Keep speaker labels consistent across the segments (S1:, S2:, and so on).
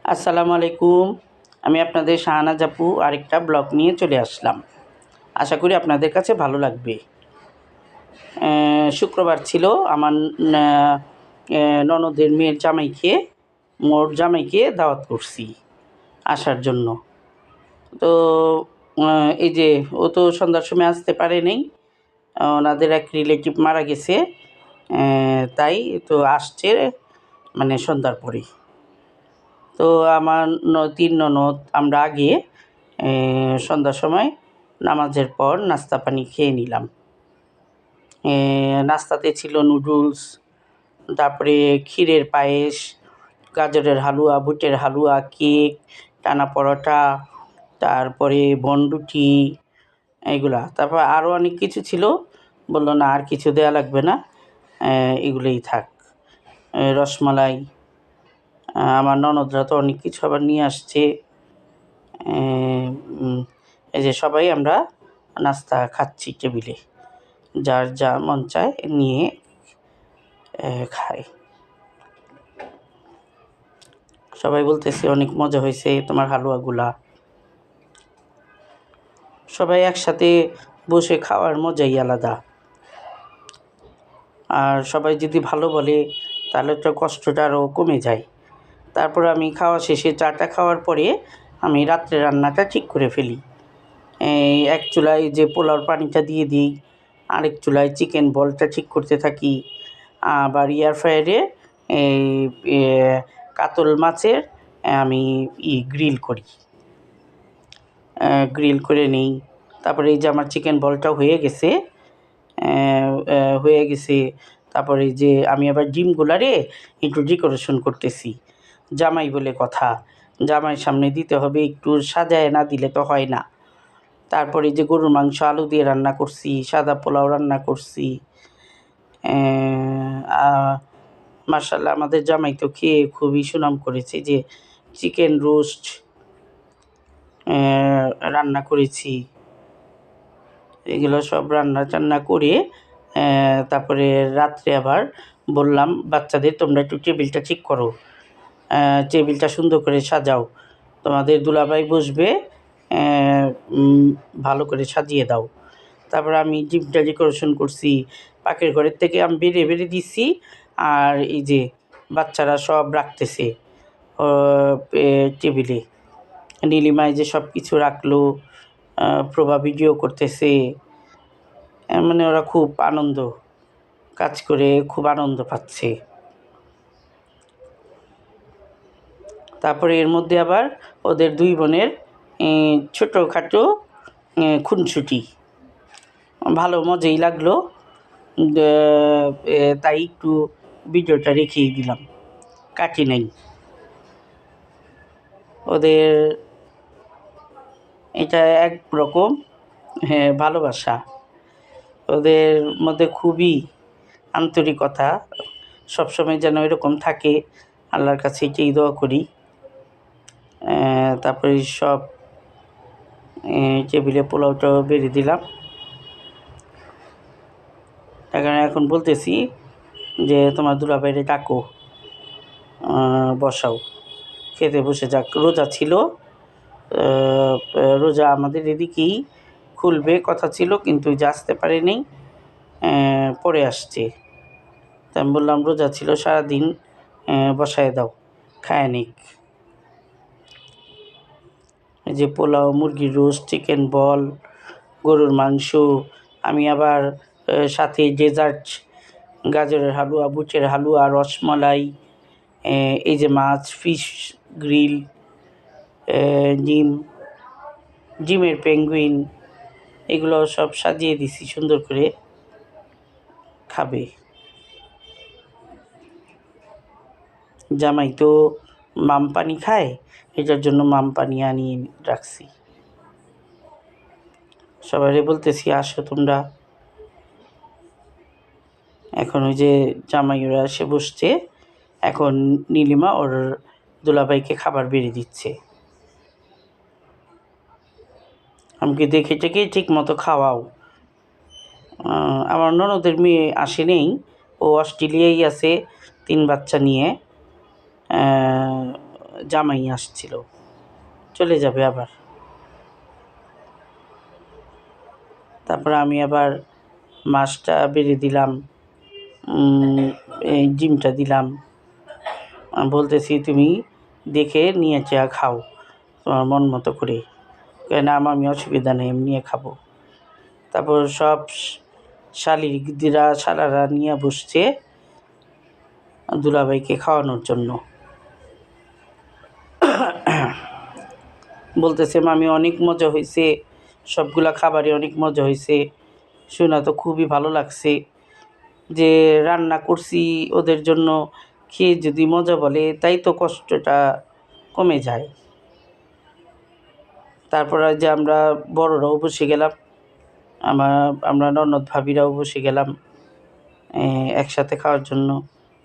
S1: আসসালামু আলাইকুম। আমি আপনাদের শাহানাজ আপু আরেকটা ব্লগ নিয়ে চলে আসলাম। আশা করি আপনাদের কাছে ভালো লাগবে। শুক্রবার ছিল আমার আ ননদের মেয়ের জামাইকে, মোর জামাইকে দাওয়াত করছি আসার জন্য। তো আ এই যে ও তো সন্ধ্যার সময় আসতে পারে নাই। ওনাদের এক রিলেটিভ মারা গেছে। তাই তো আসছে মানে সন্ধ্যার পরেই। তো আমার ৩ ননদ আমরা আগে সন্ধ্যার সময় নামাজের পর নাস্তা পানি খেয়ে নিলাম। নাস্তাতে ছিল নুডলস, তারপরে ক্ষীরের পায়েস, গাজরের হালুয়া, বুটের হালুয়া, কেক, টানা পরোটা, তারপরে বনরুটি এগুলা। তারপর আরও অনেক কিছু ছিল। বলল, "না, আর কিছু দেয়া লাগবে না, এগুলোই থাক।" রসমালাই, আমার ননদরা তো অনেক কিছু আবার নিয়ে আসছে। এই যে সবাই আমরা নাস্তা খাচ্ছি টেবিলে, যার যা মন চায় নিয়ে খায়। সবাই বলতেছে অনেক মজা হয়েছে তোমার হালুয়াগুলা। সবাই একসাথে বসে খাওয়ার মজাই আলাদা। আর সবাই যদি ভালো বলে তাহলে তো কষ্টটা আরও কমে যায়। তারপর আমি খাওয়া শেষে চাটা খাওয়ার পরে আমি রাত্রে রান্নাটা ঠিক করে ফেলি। এক চুলায় যে পোলাওর পানিটা দিয়ে দিই, আরেক চুলায় চিকেন বলটা ঠিক করতে থাকি। আবার এয়ার ফ্রায়ারে এই কাতল মাছের আমি গ্রিল করি, গ্রিল করে নিই। তারপরে এই যে আমার চিকেন বলটা হয়ে গেছে। তারপরে এই যে আমি আবার ডিমগুলারে একটু ডেকোরেশন করতেছি। জামাই বলে কথা, জামাইয়ের সামনে দিতে হবে, একটু সাজায় না দিলে তো হয় না। তারপরে যে গরুর মাংস আলু দিয়ে রান্না করছি, সাদা পোলাও রান্না করছি। মাশাআল্লাহ আমাদের জামাই তো খেয়ে খুবই সুনাম করেছে যে চিকেন রোস্ট রান্না করেছি। এগুলো সব রান্না-টান্না করে তারপরে রাত্রে আবার বললাম বাচ্চাদের, "তোমরা একটু টেবিলটা ঠিক করো, টেবিলটা সুন্দর করে সাজাও। তোমাদের দুলাভাই বসবে, ভালো করে সাজিয়ে দাও।" তারপর আমি ডিমটা ডেকোরেশন করছি। পাকের ঘরের থেকে আমি বেড়ে দিচ্ছি। আর এই যে বাচ্চারা সব রাখতেছে টেবিলে। নীলিমা এই যে সব কিছু রাখলো, প্রভা ভিডিও করতেছে। মানে ওরা খুব আনন্দ কাজ করে, খুব আনন্দ পাচ্ছে। তারপরে এর মধ্যে আবার ওদের 2 বোনের ছোটোখাটো খুনসুটি। ভালো মজাই লাগলো। তাই একটু ভিডিওটা রেখেই দিলাম, কাটি নাই। ওদের এটা একরকম ভালোবাসা। ওদের মধ্যে খুবই আন্তরিকতা। সবসময় যেন এরকম থাকে, আল্লাহর কাছে এটাই দোয়া করি। তারপরে সব টেবিলে পোলাওটাও বেড়ে দিলাম। এখন বলতেছি যে তোমার দুলাভাইরে ডাকো, বসাও, খেতে বসে যাক। রোজা ছিল, রোজা আমাদের এদিকেই খুলবে কথা ছিল, কিন্তু যে আসতে পারেনি, পরে আসছে। তা আমি বললাম রোজা ছিল সারাদিন, বসায় দাও, খায় নিক। এই যে পোলাও, মুরগির রোস্ট, চিকেন বল, গরুর মাংস, আমি আবার সাথে ডেজার্ট, গাজরের হালুয়া, বুটের হালুয়া, রসমালাই, এই যে মাছ, ফিশ গ্রিল, ডিমের পেঙ্গুইন, এগুলো সব সাজিয়ে দিছি সুন্দর করে। খাবে। জামাই তো মাম পানি খায়, এটার জন্য মাম পানি আনিয়ে রাখছি। সবাইরে বলতেছি আসো তোমরা। এখন ওই যে জামাইরা এসে বসছে, এখন নীলিমা ওর দুলাভাইকে খাবার বেড়ে দিচ্ছে। আমাকে দেখে টেকে ঠিক মতো খাওয়াও। আমার ননদের মেয়ে আসে নেই, ও অস্ট্রেলিয়ায় আছে 3 বাচ্চা নিয়ে। জামাই আসছিল, চলে যাবে আবার। তারপরে আমি আবার মাছটা বেড়ে দিলাম, এই ডিমটা দিলাম। বলতেছি তুমি দেখে নিয়ে চা খাও তোমার মন মতো করে, কেন আমি অসুবিধা নেই, এমনিও খাবো। তারপর সব শালিরা শালারা নিয়ে বসছে দুলাভাইকে খাওয়ানোর জন্য। বলতেছে মামি অনেক মজা হয়েছে, সবগুলা খাবারই অনেক মজা হয়েছে, শুনে তো খুবই ভালো লাগছে যে রান্না করছি ওদের জন্য, খেয়ে যদি মজা বলে তাই তো কষ্টটা কমে যায়। তারপর যে আমরা বড়রাও বসে গেলাম, আমরা ননদ ভাবিরাও বসে গেলাম একসাথে খাওয়ার জন্য।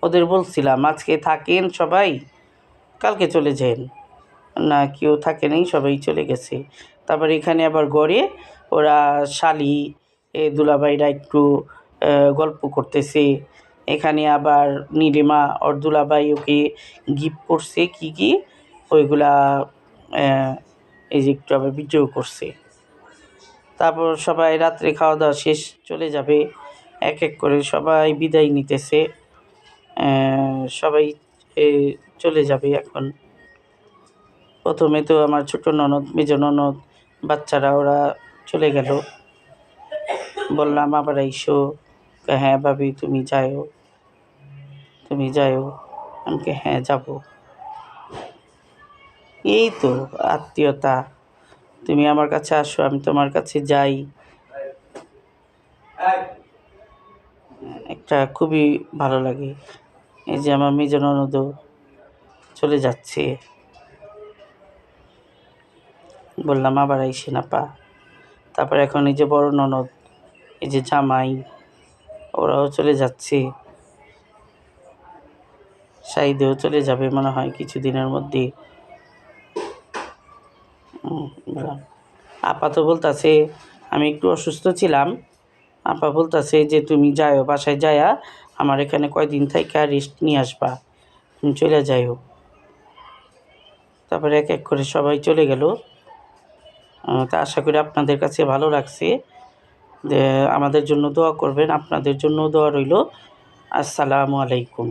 S1: ওদের বলছিলাম আজকে থাকেন সবাই, কালকে চলে যান। না, কেউ থাকে নেই, সবাই চলে গেছে। তারপর এখানে আবার গড়ে ওরা শালি দুলাভাইরা একটু গল্প করতেছে। এখানে আবার নীলিমা ওর দুলাভাই ওকে গিফট করছে কি কি, ওইগুলা এই যে একটু আবার ভিডিও করছে। তারপর সবাই রাত্রে খাওয়া দাওয়া শেষ, চলে যাবে। এক এক করে সবাই বিদায় নিতেছে, সবাই চলে যাবে এখন। প্রথমে তো আমার ছোট ননদ, মেজ ননদ, বাচ্চারা ওরা চলে গেল। বললাম আবার আইসো, হ্যাঁ ভাবি তুমি যাও, তুমি যাও। আমাকে হ্যাঁ যাব। এই তো আত্মীয়তা, তুমি আমার কাছে আসো, আমি তোমার কাছে যাই, একটা খুবই ভালো লাগে। এই যে আমার মেজ ননদও চলে যাচ্ছে, বললাম আবার আইসেন আপা। তারপর এখন এই যে বড় ননদ, এই যে জামাই, ওরাও চলে যাচ্ছে। সাইদেও চলে যাবে মনে হয় কিছুদিনের মধ্যে। আপা তো বলতেছে, আমি একটু অসুস্থ ছিলাম, আপা বলতেছে যে তুমি যাও বাসায় যায়া আমার এখানে কয়দিন থেকে রেস্ট নিয়ে আসবা, তুমি চলে যাও। তারপরে এক এক করে সবাই চলে গেল। তা আশা করি আপনাদের কাছে ভালো লাগছে, যে আমাদের জন্য দোয়া করবেন, আপনাদের জন্য দোয়া রইল। আসসালামু আলাইকুম।